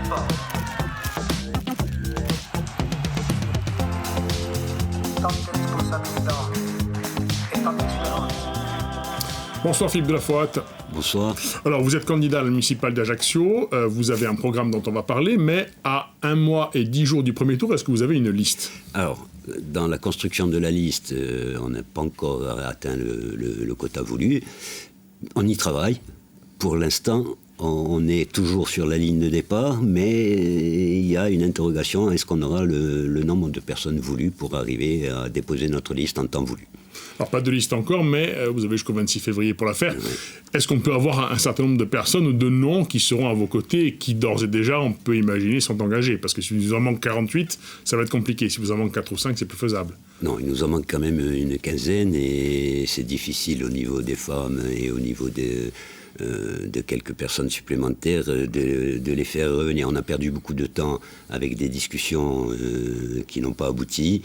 pas. Tant de responsabilités et tant d'expérience. Bonsoir Philippe Delafoat. Bonsoir. Alors vous êtes candidat à la municipale d'Ajaccio, vous avez un programme dont on va parler, mais à 1 mois et 10 jours du premier tour, est-ce que vous avez une liste ? Alors, dans la construction de la liste, on n'a pas encore atteint le quota voulu. On y travaille. Pour l'instant, on est toujours sur la ligne de départ, mais il y a une interrogation, est-ce qu'on aura le nombre de personnes voulues pour arriver à déposer notre liste en temps voulu ? Alors pas de liste encore, mais vous avez jusqu'au 26 février pour la faire. Oui. Est-ce qu'on peut avoir un certain nombre de personnes ou de noms qui seront à vos côtés et qui d'ores et déjà, on peut imaginer, sont engagés ? Parce que si vous en manque 48, ça va être compliqué. Si vous en manque 4 ou 5, c'est plus faisable. Non, il nous en manque quand même une quinzaine et c'est difficile au niveau des femmes et au niveau de quelques personnes supplémentaires de les faire revenir. On a perdu beaucoup de temps avec des discussions qui n'ont pas abouti.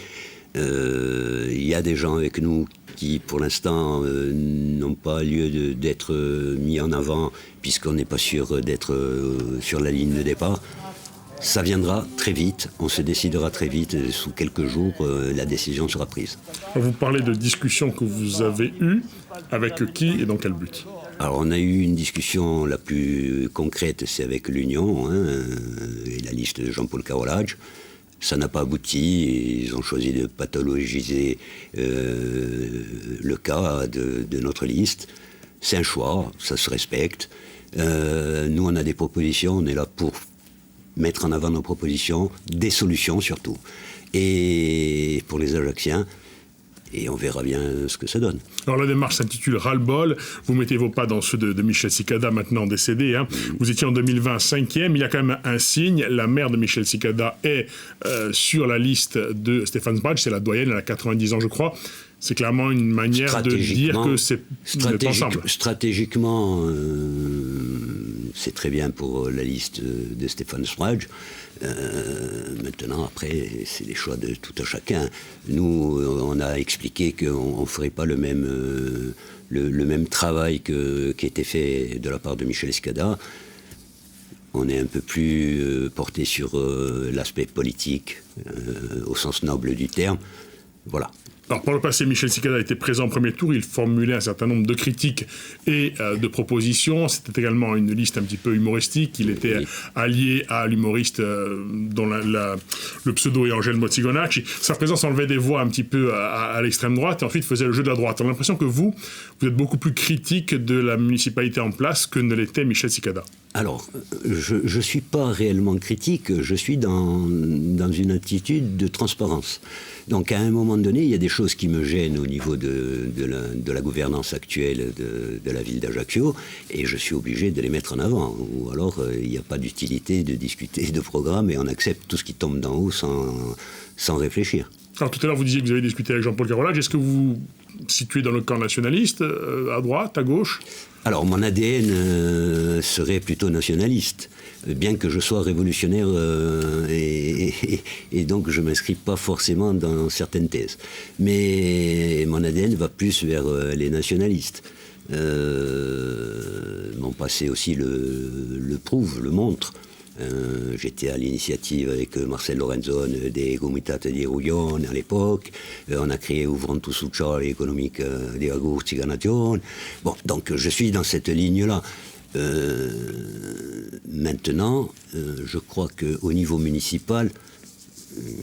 Il y a des gens avec nous qui, pour l'instant, n'ont pas lieu d'être mis en avant puisqu'on n'est pas sûr d'être sur la ligne de départ. Ça viendra très vite, on se décidera très vite, sous quelques jours, la décision sera prise. Vous parlez de discussions que vous avez eues, avec qui et dans quel but ? Alors on a eu une discussion la plus concrète, c'est avec l'Union, et la liste de Jean-Paul Carolage. Ça n'a pas abouti, ils ont choisi de pathologiser le cas de notre liste. C'est un choix, ça se respecte. Nous, on a des propositions, on est là pour mettre en avant nos propositions, des solutions surtout. Et pour les Ajacciens, et on verra bien ce que ça donne. Alors la démarche s'intitule Ras-le-bol. Vous mettez vos pas dans ceux de Michel Cicada, maintenant décédé. Vous étiez en 2020 5e. Il y a quand même un signe. La mère de Michel Cicada est sur la liste de Stéphane Sbraj. C'est la doyenne, elle a 90 ans, je crois. C'est clairement une manière de dire que c'est ensemble. Stratégiquement, c'est très bien pour la liste de Stéphane Sbraj. Maintenant, après, c'est les choix de tout un chacun. Nous, on a expliqué qu'on ne ferait pas le même travail qui était fait de la part de Michel Cicada. On est un peu plus porté sur l'aspect politique, au sens noble du terme. Voilà. Alors, par le passé, Michel Cicada était présent au premier tour. Il formulait un certain nombre de critiques et de propositions. C'était également une liste un petit peu humoristique. Il était allié à l'humoriste dont le pseudo est Angèle Mozzigonacci. Sa présence enlevait des voix un petit peu à l'extrême droite et ensuite faisait le jeu de la droite. On a l'impression que vous êtes beaucoup plus critique de la municipalité en place que ne l'était Michel Cicada. Alors, je ne suis pas réellement critique, je suis dans une attitude de transparence. Donc, à un moment donné, il y a des choses qui me gênent au niveau de la gouvernance actuelle de la ville d'Ajaccio, et je suis obligé de les mettre en avant. Ou alors, il n'y a pas d'utilité de discuter de programme, et on accepte tout ce qui tombe d'en haut sans réfléchir. Alors, tout à l'heure, vous disiez que vous avez discuté avec Jean-Paul Carolage. Est-ce que vous vous situez dans le camp nationaliste, à droite, à gauche ? Alors, mon ADN serait plutôt nationaliste, bien que je sois révolutionnaire et donc je ne m'inscris pas forcément dans certaines thèses. Mais mon ADN va plus vers les nationalistes. Mon passé aussi le prouve, le montre. J'étais à l'initiative avec Marcel Lorenzon des Comitate di Ruglione à l'époque. On a créé Uvrantu Sociale et Économique di Agustica Nation. Bon, donc je suis dans cette ligne-là. Maintenant, je crois qu'au niveau municipal,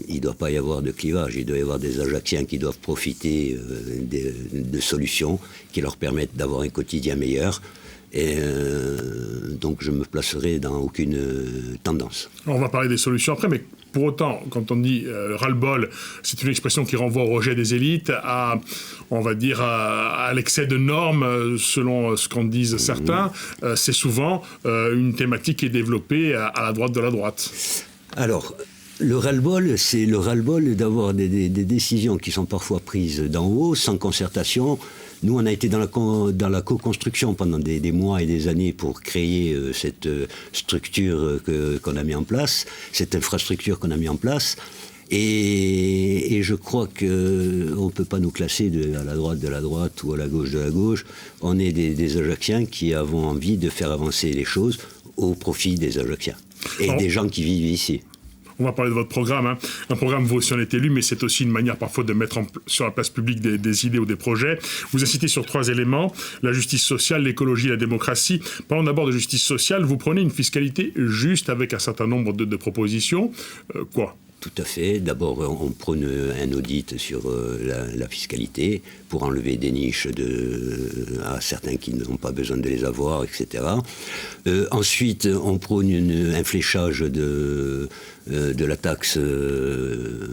il ne doit pas y avoir de clivage. Il doit y avoir des Ajacciens qui doivent profiter de solutions qui leur permettent d'avoir un quotidien meilleur. Et donc je me placerai dans aucune tendance. On va parler des solutions après, mais pour autant, quand on dit ras-le-bol, c'est une expression qui renvoie au rejet des élites, on va dire à l'excès de normes, selon ce qu'en disent certains. C'est souvent une thématique qui est développée à la droite de la droite. Alors, le ras-le-bol, c'est le ras-le-bol d'avoir des décisions qui sont parfois prises d'en haut, sans concertation. Nous, on a été dans la co-construction pendant des mois et des années pour créer cette structure qu'on a mis en place, cette infrastructure qu'on a mis en place. Et je crois qu'on ne peut pas nous classer à la droite de la droite ou à la gauche de la gauche. On est des Ajacciens qui avons envie de faire avancer les choses au profit des Ajacciens. Et Alors, des gens qui vivent ici. on va parler de votre programme. Hein. Un programme, vous aussi en êtes élu, mais c'est aussi une manière parfois de mettre sur la place publique des idées ou des projets. Vous incitez sur 3 éléments, la justice sociale, l'écologie et la démocratie. Parlons d'abord de justice sociale. Vous prenez une fiscalité juste avec un certain nombre de propositions. Quoi ? Tout à fait. D'abord, on prône un audit sur la fiscalité pour enlever des niches à certains qui n'ont pas besoin de les avoir, etc. Ensuite, on prône un fléchage de la taxe de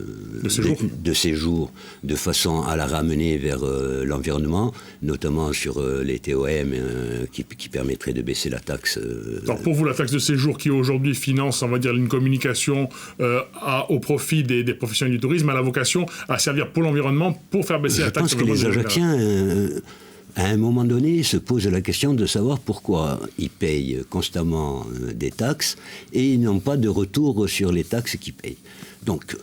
séjour de façon à la ramener vers l'environnement, notamment sur les TOM qui permettrait de baisser la taxe. Alors pour vous, la taxe de séjour qui aujourd'hui finance, on va dire, une communication au profit des professionnels du tourisme, a la vocation à servir pour l'environnement, pour faire baisser la taxe. Je pense que les Ajacciens, à un moment donné, se posent la question de savoir pourquoi ils payent constamment des taxes et ils n'ont pas de retour sur les taxes qu'ils payent. Donc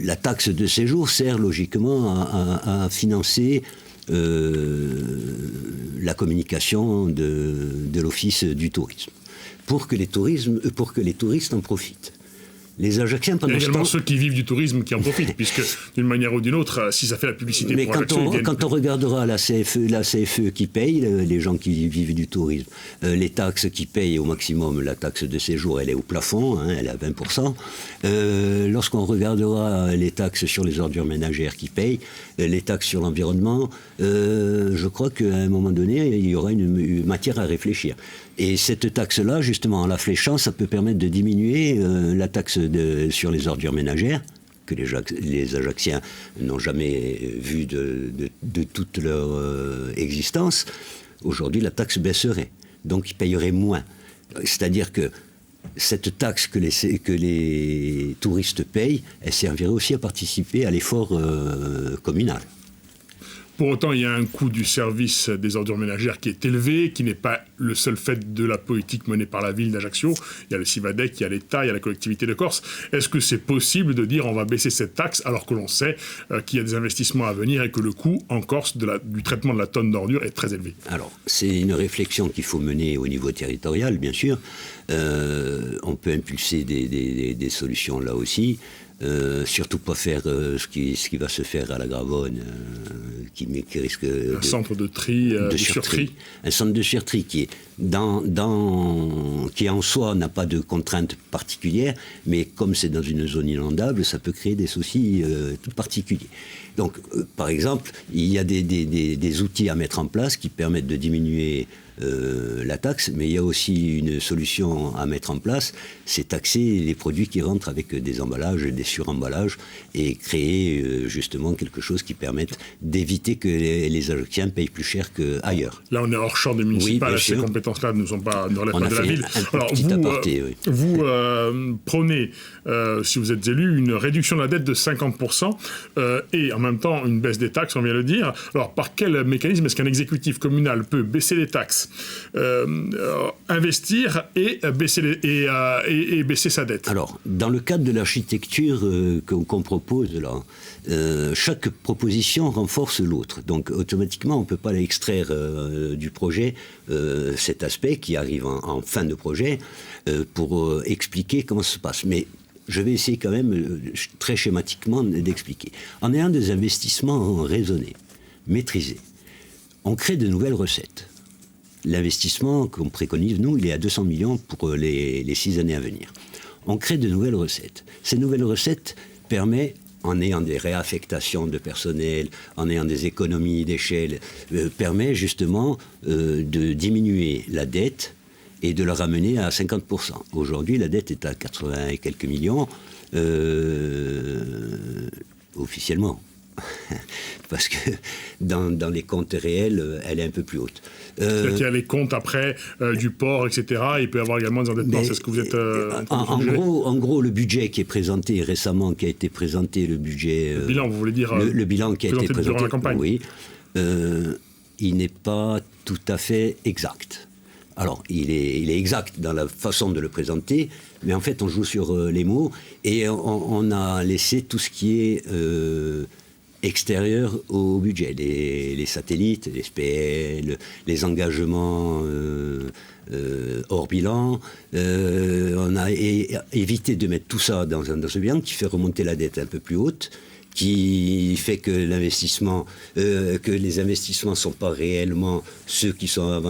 la taxe de séjour sert logiquement à financer la communication de l'Office du tourisme, pour que les touristes en profitent. Les Ajacciens, pendant il y a également ce temps, ceux qui vivent du tourisme qui en profitent, puisque d'une manière ou d'une autre, si ça fait la publicité mais pour Ajaccio... quand on regardera la CFE qui paye, les gens qui vivent du tourisme, les taxes qui payent au maximum, la taxe de séjour, elle est au plafond, hein, elle est à 20%. Lorsqu'on regardera les taxes sur les ordures ménagères qui payent, les taxes sur l'environnement, je crois qu'à un moment donné, il y aura une matière à réfléchir. Et cette taxe-là, justement, en la fléchant, ça peut permettre de diminuer la taxe sur les ordures ménagères, que les Ajacciens n'ont jamais vu de toute leur existence. Aujourd'hui, la taxe baisserait. Donc, ils payeraient moins. C'est-à-dire que cette taxe que les touristes payent, elle servirait aussi à participer à l'effort communal. Pour autant, il y a un coût du service des ordures ménagères qui est élevé, qui n'est pas le seul fait de la politique menée par la ville d'Ajaccio. Il y a le Civadec, il y a l'État, il y a la collectivité de Corse. Est-ce que c'est possible de dire on va baisser cette taxe alors que l'on sait qu'il y a des investissements à venir et que le coût en Corse du traitement de la tonne d'ordures est très élevé? Alors, c'est une réflexion qu'il faut mener au niveau territorial, bien sûr. On peut impulser des solutions là aussi. Surtout pas faire ce qui va se faire à la Gravonne, qui risque un centre de tri, de surtri. Un centre de surtri qui en soi n'a pas de contraintes particulières, mais comme c'est dans une zone inondable, ça peut créer des soucis tout particuliers. Donc, par exemple, il y a des outils à mettre en place qui permettent de diminuer la taxe, mais il y a aussi une solution à mettre en place, c'est taxer les produits qui rentrent avec des emballages, des suremballages, et créer justement quelque chose qui permette d'éviter que les Ajacciens payent plus cher qu'ailleurs. Là, on est hors champ des municipales, ces compétences-là ne relèvent pas de la ville. Alors, vous prônez, si vous êtes élu, une réduction de la dette de 50% et en même temps une baisse des taxes, on vient de le dire. Alors, par quel mécanisme est-ce qu'un exécutif communal peut baisser les taxes, investir et baisser sa dette? Alors, dans le cadre de l'architecture qu'on propose là, chaque proposition renforce l'autre. Donc, automatiquement, on ne peut pas extraire du projet cet aspect qui arrive en fin de projet pour expliquer comment ça se passe. Mais je vais essayer quand même, très schématiquement, d'expliquer. En ayant des investissements raisonnés, maîtrisés, on crée de nouvelles recettes. L'investissement qu'on préconise, nous, il est à 200 millions pour les 6 années à venir. On crée de nouvelles recettes. Ces nouvelles recettes permettent, en ayant des réaffectations de personnel, en ayant des économies d'échelle, permet justement de diminuer la dette et de la ramener à 50%. Aujourd'hui, la dette est à 80 et quelques millions, officiellement. Parce que dans les comptes réels, elle est un peu plus haute. C'est-à-dire qu'il y a les comptes après du port, etc. Il peut y avoir également des endettements. C'est ce que vous êtes... en gros, le budget qui est présenté récemment, qui a été présenté, le budget... le bilan, vous voulez dire... le bilan qui a été présenté durant la campagne. Oui. Il n'est pas tout à fait exact. Alors, il est exact dans la façon de le présenter, mais en fait, on joue sur les mots et on a laissé tout ce qui est extérieur au budget, les satellites, les SPL, les engagements hors bilan. On a évité de mettre tout ça dans ce bilan qui fait remonter la dette un peu plus haute, qui fait que les investissements ne sont pas réellement ceux qui sont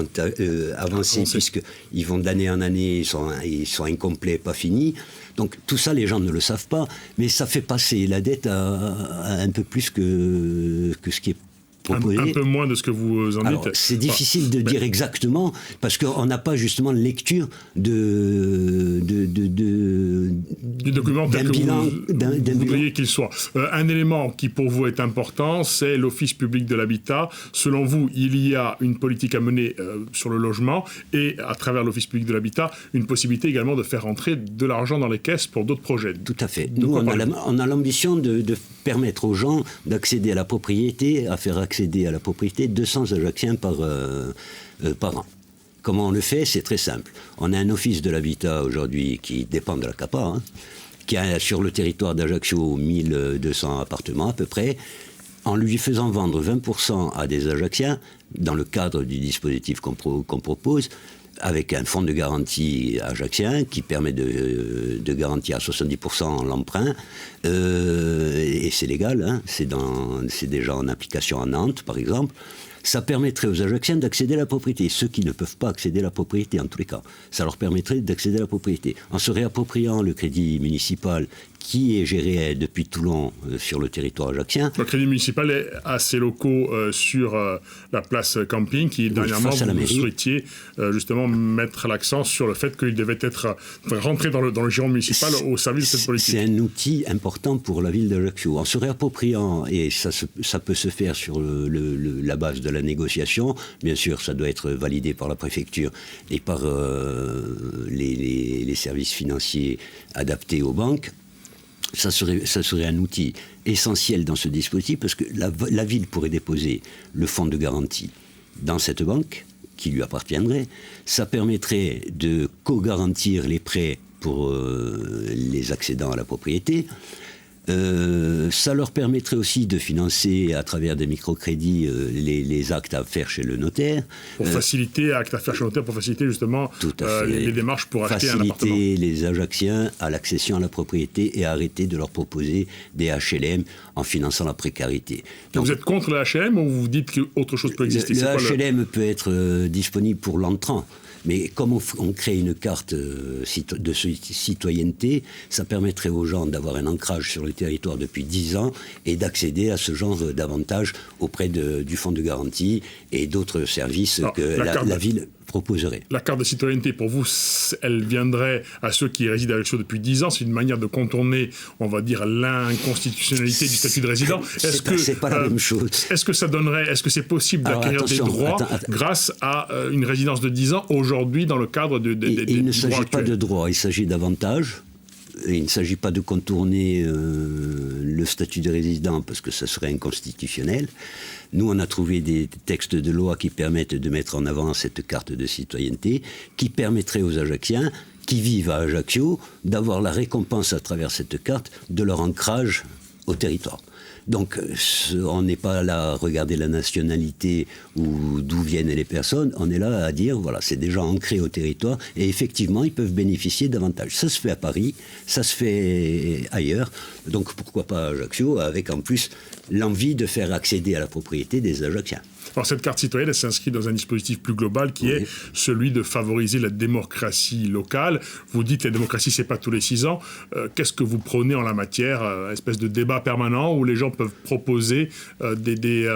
avancés, puisqu'ils vont d'année en année, ils sont incomplets, pas finis. Donc tout ça, les gens ne le savent pas, mais ça fait passer la dette à un peu plus que ce qui est proposé. Un peu moins de ce que vous en dites. C'est difficile de dire exactement, parce qu'on n'a pas justement de lecture du document tel que vous voudriez bilan qu'il soit. Un élément qui pour vous est important, c'est l'Office public de l'habitat. Selon vous, il y a une politique à mener sur le logement et à travers l'Office public de l'habitat, une possibilité également de faire rentrer de l'argent dans les caisses pour d'autres projets. Tout à fait. Nous, on a l'ambition de permettre aux gens d'accéder à la propriété, à faire accéder à la propriété 200 Ajacciens par an. Comment on le fait? C'est très simple. On a un office de l'habitat aujourd'hui qui dépend de la CAPA, qui a sur le territoire d'Ajaccio 1200 appartements à peu près, en lui faisant vendre 20% à des Ajacciens, dans le cadre du dispositif qu'on propose, avec un fonds de garantie ajaccien qui permet de garantir à 70% l'emprunt, et c'est légal, c'est déjà en application à Nantes par exemple. Ça permettrait aux Ajacciens d'accéder à la propriété. Ceux qui ne peuvent pas accéder à la propriété, en tous les cas, ça leur permettrait d'accéder à la propriété. En se réappropriant le crédit municipal qui est géré depuis Toulon sur le territoire ajaccien. Le crédit municipal a ses locaux sur la place Camping, qui dernièrement vous souhaitiez justement mettre l'accent sur le fait qu'il devait être rentré dans le giron municipal au service de cette politique. C'est un outil important pour la ville d'Ajaccio. En se réappropriant, et ça peut se faire sur la base de la négociation, bien sûr ça doit être validé par la préfecture et par les services financiers adaptés aux banques. Ça serait un outil essentiel dans ce dispositif parce que la ville pourrait déposer le fonds de garantie dans cette banque qui lui appartiendrait. Ça permettrait de co-garantir les prêts pour les accédants à la propriété. Ça leur permettrait aussi de financer à travers des microcrédits les actes à faire chez le notaire. Pour faciliter actes à faire chez le notaire, pour faciliter justement les démarches pour acheter un appartement. Faciliter les Ajacciens à l'accession à la propriété et arrêter de leur proposer des HLM en finançant la précarité. Donc, vous êtes contre le HLM ou vous dites qu'autre chose peut exister? Le HLM peut être disponible pour l'entrant. Mais comme on crée une carte de citoyenneté, ça permettrait aux gens d'avoir un ancrage sur le territoire depuis 10 ans et d'accéder à ce genre d'avantages auprès du fonds de garantie et d'autres services que la ville proposerait. La carte de citoyenneté, pour vous, elle viendrait à ceux qui résident à Ajaccio depuis 10 ans. C'est une manière de contourner, on va dire, l'inconstitutionnalité du statut de résident. C'est pas la même chose. Est-ce que c'est possible d'acquérir des droits grâce à une résidence de 10 ans aujourd'hui dans le cadre des droits actuels? Il ne s'agit pas de droits, il s'agit d'avantages. Il ne s'agit pas de contourner le statut de résident parce que ça serait inconstitutionnel. Nous, on a trouvé des textes de loi qui permettent de mettre en avant cette carte de citoyenneté, qui permettrait aux Ajacciens qui vivent à Ajaccio d'avoir la récompense à travers cette carte de leur ancrage au territoire. Donc, on n'est pas là à regarder la nationalité ou d'où viennent les personnes, on est là à dire, voilà, c'est déjà ancré au territoire, et effectivement, ils peuvent bénéficier davantage. Ça se fait à Paris, ça se fait ailleurs, donc pourquoi pas à Ajaccio, avec en plus l'envie de faire accéder à la propriété des Ajacciens. Alors cette carte citoyenne, elle s'inscrit dans un dispositif plus global qui est celui de favoriser la démocratie locale. Vous dites que la démocratie, c'est pas tous les 6 ans. Qu'est-ce que vous prônez en la matière? Espèce de débat permanent où les gens peuvent proposer des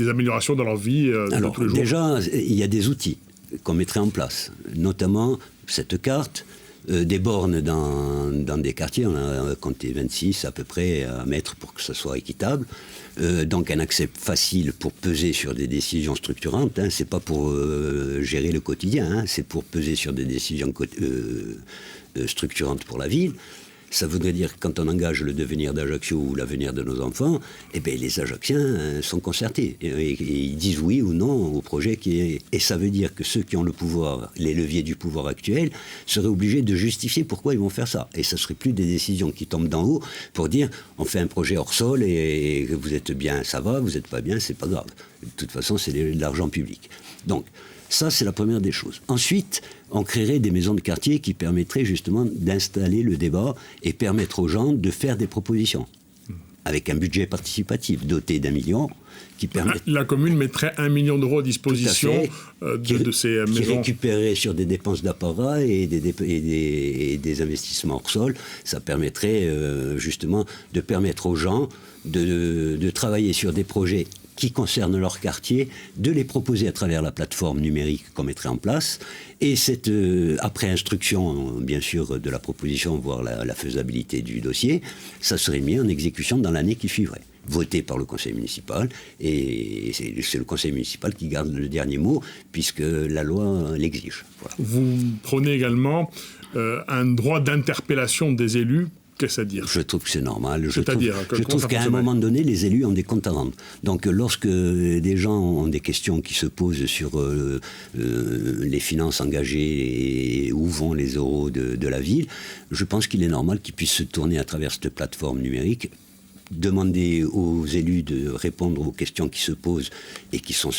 améliorations dans leur vie de tous les jours? Déjà, il y a des outils qu'on mettrait en place, notamment cette carte. Des bornes dans des quartiers, on a compté 26 à peu près à mettre pour que ce soit équitable. Donc un accès facile pour peser sur des décisions structurantes. C'est pas pour gérer le quotidien, c'est pour peser sur des décisions structurantes pour la ville. Ça voudrait dire que quand on engage le devenir d'Ajaccio ou l'avenir de nos enfants, les Ajacciens sont concertés. Et ils disent oui ou non au projet Et ça veut dire que ceux qui ont le pouvoir, les leviers du pouvoir actuel, seraient obligés de justifier pourquoi ils vont faire ça. Et ça ne serait plus des décisions qui tombent d'en haut pour dire on fait un projet hors sol et vous êtes bien, ça va, vous n'êtes pas bien, c'est pas grave. De toute façon, c'est de l'argent public. Donc, Ça, c'est la première des choses. Ensuite, on créerait des maisons de quartier qui permettraient justement d'installer le débat et permettre aux gens de faire des propositions. Avec un budget participatif doté d'1 million qui permet... La commune mettrait 1 million d'euros à disposition de ces maisons. Qui récupérerait sur des dépenses d'apparat et des investissements hors sol. Ça permettrait justement de permettre aux gens de travailler sur des projets qui concernent leur quartier, de les proposer à travers la plateforme numérique qu'on mettrait en place. Et après instruction, bien sûr, de la proposition, voire la faisabilité du dossier, ça serait mis en exécution dans l'année qui suivrait. Voté par le conseil municipal, et c'est le conseil municipal qui garde le dernier mot, puisque la loi l'exige. Voilà. Vous prenez également un droit d'interpellation des élus. Qu'est-ce à dire ? Je trouve que c'est normal. Je C'est-à-dire trouve qu'à un moment donné, les élus ont des comptes à rendre. Donc lorsque des gens ont des questions qui se posent sur les finances engagées et où vont les euros de la ville, je pense qu'il est normal qu'ils puissent se tourner à travers cette plateforme numérique, demander aux élus de répondre aux questions qui se posent et qui sont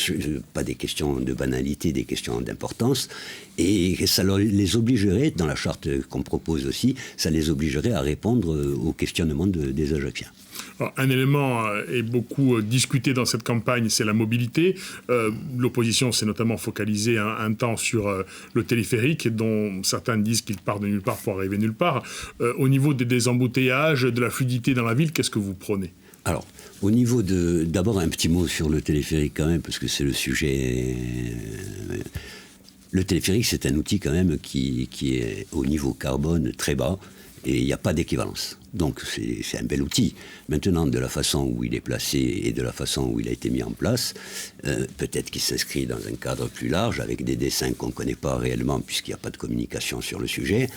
pas des questions de banalité, des questions d'importance, et ça les obligerait, dans la charte qu'on propose aussi, ça les obligerait à répondre aux questionnements des Ajacciens. Alors, un élément est beaucoup discuté dans cette campagne, c'est la mobilité. L'opposition s'est notamment focalisée un temps sur le téléphérique, dont certains disent qu'il part de nulle part pour arriver nulle part. Au niveau des embouteillages, de la fluidité dans la ville, qu'est-ce que vous prônez ? Alors, au niveau d'abord un petit mot sur le téléphérique quand même, parce que c'est le sujet... Le téléphérique, c'est un outil quand même qui est au niveau carbone très bas, et il n'y a pas d'équivalence. Donc c'est un bel outil. Maintenant, de la façon où il est placé et de la façon où il a été mis en place, peut-être qu'il s'inscrit dans un cadre plus large, avec des dessins qu'on ne connaît pas réellement, puisqu'il n'y a pas de communication sur le sujet,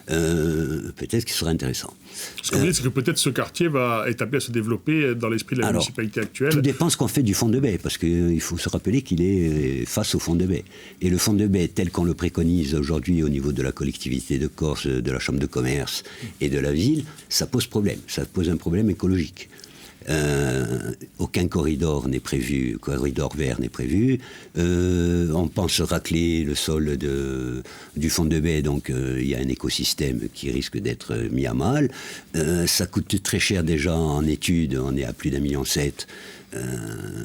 peut-être qu'il sera intéressant. Ce que vous dites, c'est que peut-être ce quartier est appelé à se développer dans l'esprit de la municipalité actuelle. Tout dépend ce qu'on fait du fonds de baie, parce qu'il faut se rappeler qu'il est face au fonds de baie. Et le fonds de baie, tel qu'on le préconise aujourd'hui au niveau de la collectivité de Corse, de la Chambre de commerce et de la ville, ça pose problème. Ça pose un problème écologique. Aucun corridor n'est prévu, corridor vert n'est prévu. On pense racler le sol du fond de baie, donc il y a un écosystème qui risque d'être mis à mal. Ça coûte très cher déjà en études, on est à plus d'1,7 million.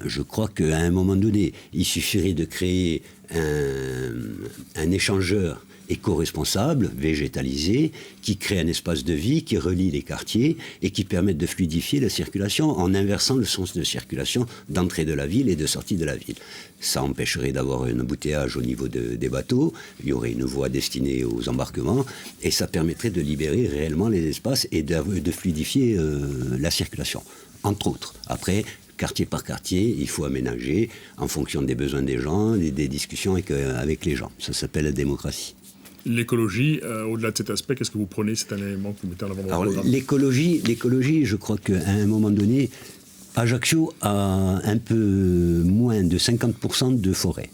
Je crois qu'à un moment donné, il suffirait de créer un échangeur éco-responsable, végétalisé, qui crée un espace de vie, qui relie les quartiers et qui permet de fluidifier la circulation en inversant le sens de circulation d'entrée de la ville et de sortie de la ville. Ça empêcherait d'avoir un embouteillage au niveau des bateaux, il y aurait une voie destinée aux embarquements et ça permettrait de libérer réellement les espaces et de fluidifier la circulation, entre autres. Après, quartier par quartier, il faut aménager en fonction des besoins des gens, des discussions avec les gens. Ça s'appelle la démocratie. L'écologie, au-delà de cet aspect, qu'est-ce que vous prenez ? C'est un élément que vous mettez en avant dans le programme. L'écologie, je crois qu'à un moment donné, Ajaccio a un peu moins de 50% de forêt,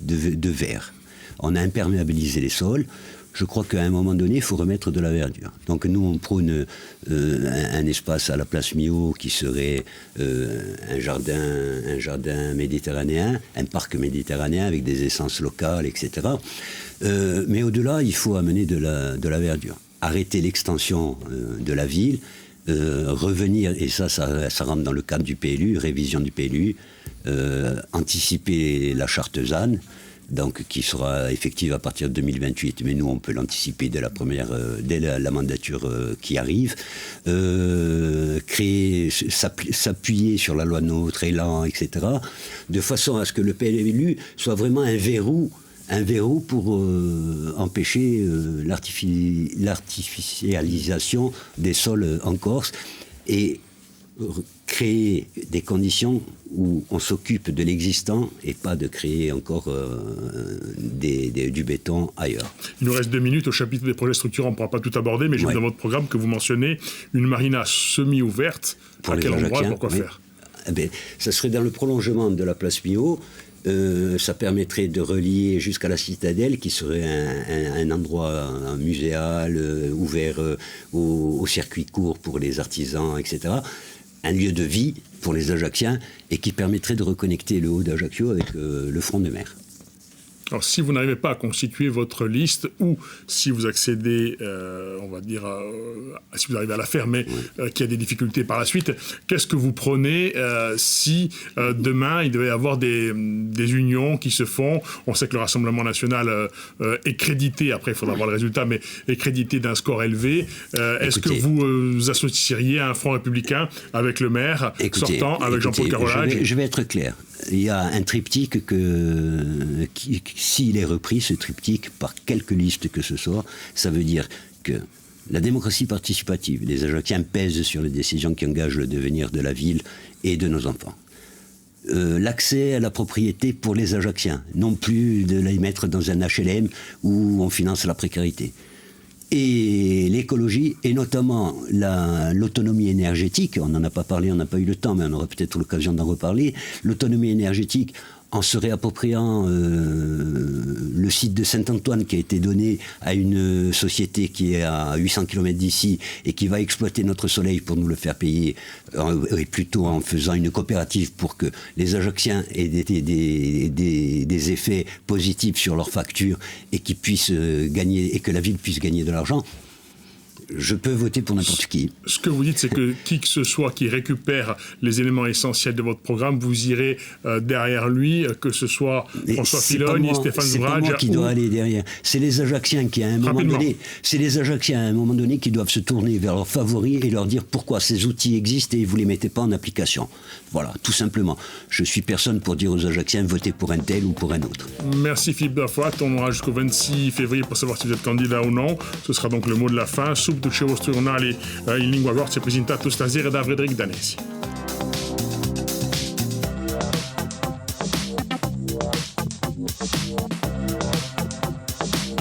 de verre. On a imperméabilisé les sols. Je crois qu'à un moment donné, il faut remettre de la verdure. Donc nous, on prône un espace à la place Millau qui serait un jardin méditerranéen, un parc méditerranéen avec des essences locales, etc. Mais au-delà, il faut amener de la verdure. Arrêter l'extension de la ville, revenir, et ça rentre dans le cadre du PLU, révision du PLU, anticiper la charte ZAN, donc qui sera effective à partir de 2028, mais nous on peut l'anticiper dès la mandature qui arrive, s'appuyer sur la loi NOTRe, élan, etc., de façon à ce que le PLU soit vraiment un verrou pour empêcher l'artificialisation des sols en Corse et créer des conditions où on s'occupe de l'existant et pas de créer encore du béton ailleurs. Il nous reste 2 minutes. Au chapitre des projets structurants, on ne pourra pas tout aborder, mais j'ai vu dans votre programme que vous mentionnez une marina semi-ouverte. Pour à quel endroit et pourquoi oui. faire ? Ça serait dans le prolongement de la place Millau. Ça permettrait de relier jusqu'à la citadelle, qui serait un endroit muséal, ouvert au circuit court pour les artisans, etc. Un lieu de vie pour les Ajacciens et qui permettrait de reconnecter le haut d'Ajaccio avec le front de mer. Alors, si vous n'arrivez pas à constituer votre liste, ou si vous accédez, on va dire, si vous arrivez à la faire, mais qu'il y a des difficultés par la suite, qu'est-ce que vous prenez si demain il devait y avoir des unions qui se font? On sait que le Rassemblement national est crédité, après il faudra voir le résultat, mais est crédité d'un score élevé. Est-ce que vous associeriez à un Front républicain avec le maire sortant, avec Jean-Paul Carolage? Je vais être clair. Il y a un triptyque s'il est repris, ce triptyque, par quelque liste que ce soit, ça veut dire que la démocratie participative, les Ajacciens pèsent sur les décisions qui engagent le devenir de la ville et de nos enfants. L'accès à la propriété pour les Ajacciens, non plus de les mettre dans un HLM où on finance la précarité. Et l'écologie, et notamment l'autonomie énergétique, on n'en a pas parlé, on n'a pas eu le temps, mais on aura peut-être l'occasion d'en reparler, l'autonomie énergétique, en se réappropriant le site de Saint-Antoine qui a été donné à une société qui est à 800 km d'ici et qui va exploiter notre soleil pour nous le faire payer, et plutôt en faisant une coopérative pour que les Ajacciens aient des effets positifs sur leurs factures et qu'ils puissent gagner, et que la ville puisse gagner de l'argent. Je peux voter pour n'importe qui. Ce que vous dites, c'est que qui que ce soit qui récupère les éléments essentiels de votre programme, vous irez derrière lui, que ce soit François Fillogne, Stéphane Zouvrage. C'est pas moi qui dois aller derrière. C'est les Ajacciens qui, à un moment donné, qui doivent se tourner vers leurs favoris et leur dire pourquoi ces outils existent et vous les mettez pas en application. Voilà, tout simplement. Je suis personne pour dire aux Ajacciens votez pour un tel ou pour un autre. Merci Philippe Dafoit. On aura jusqu'au 26 février pour savoir si vous êtes candidat ou non. Ce sera donc le mot de la fin. Subito ci vostri giornali in lingua corsa presentato stasera da Frédéric Danesi.